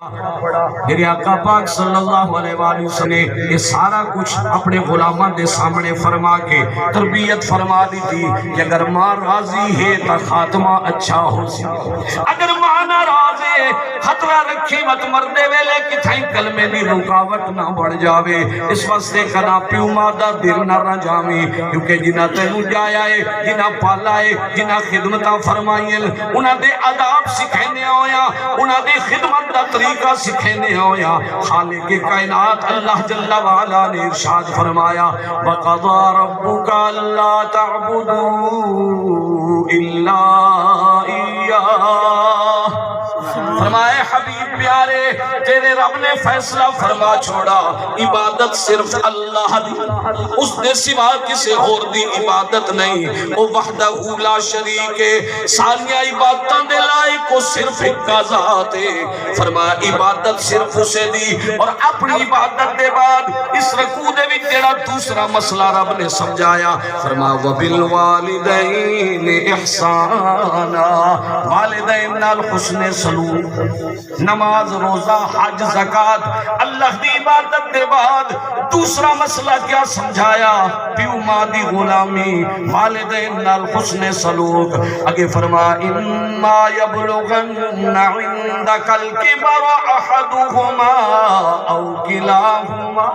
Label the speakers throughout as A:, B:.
A: میرے آقا پاک صلی اللہ علیہ وسلم نے یہ سارا کچھ اپنے غلاموں دے سامنے فرما کے تربیت فرما دی تھی کہ اگر ماں راضی ہے تو خاتمہ اچھا ہو سی، اگر ماں ناراض ہے خطرہ رکھی مت مردے ویلے کہ تھائیں کلمے دی رکاوٹ نہ بڑھ جاوے۔ اس واسطے کنا پیو مادہ دل نہ رجامی، کیونکہ جنہ تینو جایا ہے، جنہ پالا ہے، جنہ خدمتہ فرمائیں، انہ دے عذاب سکھینے ہویا، انہ دے خدمت دا طریقہ سکھینے ہویا۔ خالق کائنات اللہ جل وعلا نے ارشاد فرمایا وَقَضَى رَبُّكَ أَلَّا تَعْبُدُوا إِلَّا إِيَّاهُ۔ فرمائے حبیب پیارے تیرے رب نے فیصلہ فرما چھوڑا عبادت صرف اللہ دی، اس نے سوا کسے اور دی عبادت نہیں، وہ وحدہ لا شریک ہے، سالیاں عبادتاں دے لائق کو صرف ایک کا ذات ہے۔ فرمایا عبادت صرف اسے دی، اور اپنی عبادت دے بعد اس رکوع دے بھی تیرا دوسرا مسئلہ رب نے سمجھایا۔ فرمایا وَبِالْوَالِدَيْنِ إِحْسَانًا، والدین نال حسن سلوک، نماز روزہ حج زکات، اللہ دی عبادت دے بعد دوسرا مسئلہ کیا سمجھایا؟ پیو ماں دی غلامی، والدین نال حسن سلوک۔ اگے فرما اِمَّا يَبْلُغَنَّ عِنْدَكَ الْكِبَرَ أَحَدُهُمَا أَوْ كِلَاهُمَا،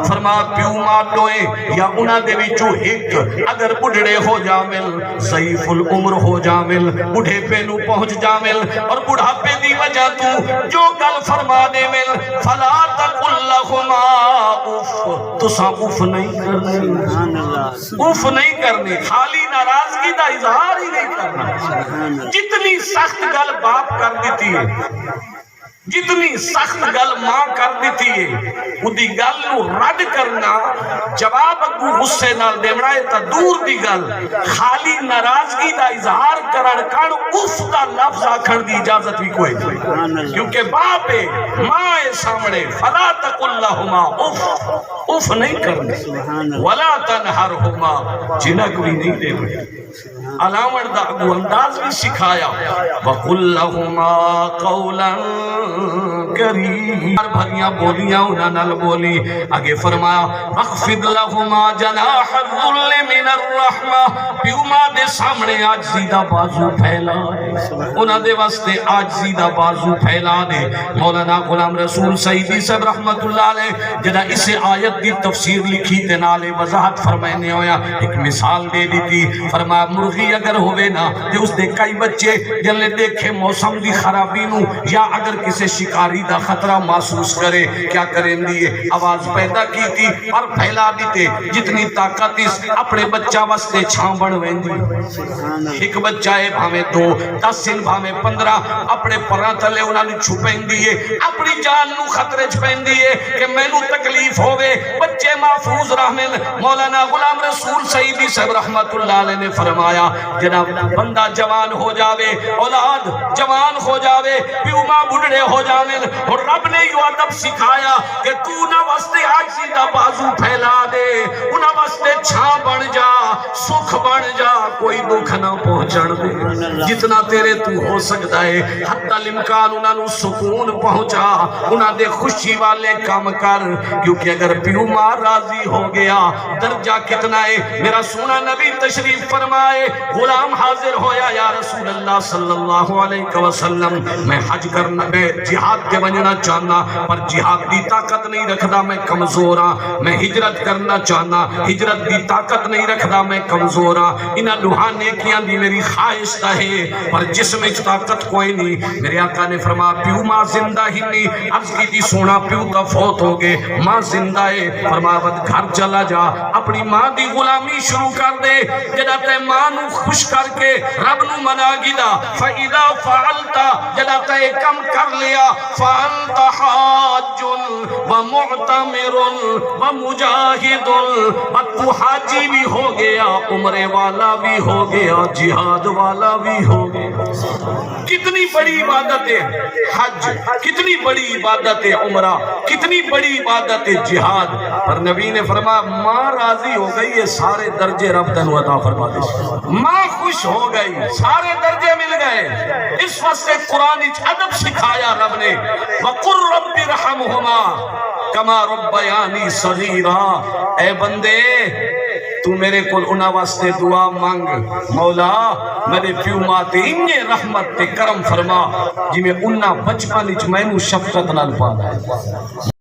A: فرما پیو ماں دوئے یا انہاں دے وچوں ایک اگر بڑھڑے ہو جامل، ضعیف العمر ہو جامل، بڑھے پہ نو پہنچ جامل، اور بڑھاپے دی وجہ تو جو گل فرما دے مل فَلَا تَقُلْ لَهُمَا اُف، تو سا اف نہیں کرنی، اف نہیں کرنی، خالی ناراضگی دا اظہار ہی نہیں کرنا۔ جتنی سخت گل باپ کر دیتی ہے، جتنی سخت گل ماں کر دیتی ہے، اُدھی گل نو رد کرنا، جواب اگو غصے نال دیونا ہے تا دور دی گل، خالی ناراضگی دا اظہار کرن کر اف دا لفظ آکھن دی اجازت بھی کوئی نہیں، کیونکہ باپ ہے ماں ہے سامنے۔ فلا تقل لہما اف، اف نہیں کرنے، ولا تنہرہما، جنک بھی نہیں دے رہے۔ علاوہ دا اگو انداز بھی سکھایا وَقُلْ لَهُمَا قَوْلًا کریم، بھریاں بولیاں انہاں نال بولی۔ آگے فرمایا وَخْفِضْ لَهُمَا جَنَاحَ الذُّلِّ مِنَ الرَّحْمَةِ، پیوما دے سامنے عاجزی دا بازو پھیلا دے، انہاں دے واسطے عاجزی دا بازو پھیلا دے۔ مولانا غلام رسول سعیدی صاحب رحمت اللہ علیہ جدہ اسے آیت دی تفسیر لکھی تے نالے وضاحت فرمائنے ہویا، ایک مثال دے دیتی۔ فرمایا مرغی اگر ہوئے نا تے اس دے کئی بچے جلنے دیکھے موسم دی خرابی نو، یا اگر کسے شکاری دا خطرہ محسوس کرے کیا کریں دیئے، آواز پیدا کی تھی اور پھیلا دیتے، جتنی طاقت اس اپنے بچہ واسطے چھان بڑھویں دی۔ ایک بچہ ہے بھامے 2 10 سن بھامے 15 اپنے پران تلے انہاں نے چھپیں دیئے، اپنی جان نو خطرے چھپیں دیئے کہ میں نو تکلیف ہوئے، بچے محفوظ رحمن۔ مولانا غلام رسول سعیدی صاحب رحمت اللہ علیہ نے فرمایا جناب بندہ جوان ہو جاوے، اولاد جوان ہو جاوے، پیوما بڑھڑے ہو جاوے، اور رب نے یوں ادب سکھایا کہ تو نہ واسطے عاجزی دا بازو پھیلا دے، انہاں واسطے چھاں بن جا، سکھ بن جا، کوئی دکھ نہ پہنچن دے، جتنا تیرے تو ہو سکتا ہے حتی الامکان انہاں نو سکون پہنچا، انہاں دے خوشی والے کام کر، کیونکہ اگر پیوما راضی ہو گیا درجہ کتنا ہے۔ میرا سونا نبی تشریف فرمائے، غلام حاضر ہویا یا رسول اللہ صلی اللہ علیہ وسلم میں حج کرنا، میں جہاد کے بننا چاہنا پر جہاد دی طاقت نہیں رکھدا، میں کمزور ہاں، میں ہجرت کرنا چاہنا، ہجرت دی طاقت نہیں رکھدا، میں کمزور ہاں، انہاں لوہانے کیاں دی میری خواہش ہے پر جسم میں طاقت کوئی نہیں۔ میرے آقا نے فرمایا پیو ماں زندہ ہی نہیں، عرض کی تھی سونا پیو تا فوت ہو گئے، ماں زندہ ہے۔ فرمایا بد گھر چلا جا، اپنی ماں دی غلامی شروع کر دے، جدہ تے ماں نو خوش کر کے رب نو منا گیدا فَإِذَا فَعَلْتَ، جدہ تے کم کر لیا فَأَنْتَ حَاجٌ وَمُعْتَمِرٌ وَمُجَاہِدٌ، اب تو حاجی بھی ہو گیا، عمرے والا بھی ہو گیا، جہاد والا بھی ہو گیا۔ کتنی بڑی عبادت ہے حج، کتنی بڑی عبادت ہے عمرہ، کتنی بڑی عبادت ہے جہاد، پر نبی نے فرمایا ماں راضی ہو گئی ہے سارے درجے رب تنو عطا فرما دے، ماں خوش ہو گئی سارے درجے مل گئے۔ اس واسطے قرآن ادب سکھایا رب نے، وَقُلْ رَبِّ ارْحَمْهُمَا كَمَا رَبَّيَانِي صَغِيرًا، اے بندے تو میرے کو انہاں واسطے دعا مانگ، مولا میرے پیو ماتے انہیں رحمت تے کرم فرما جی میں انہاں بچپن اچ میں نو شفقت نال پالا ہے۔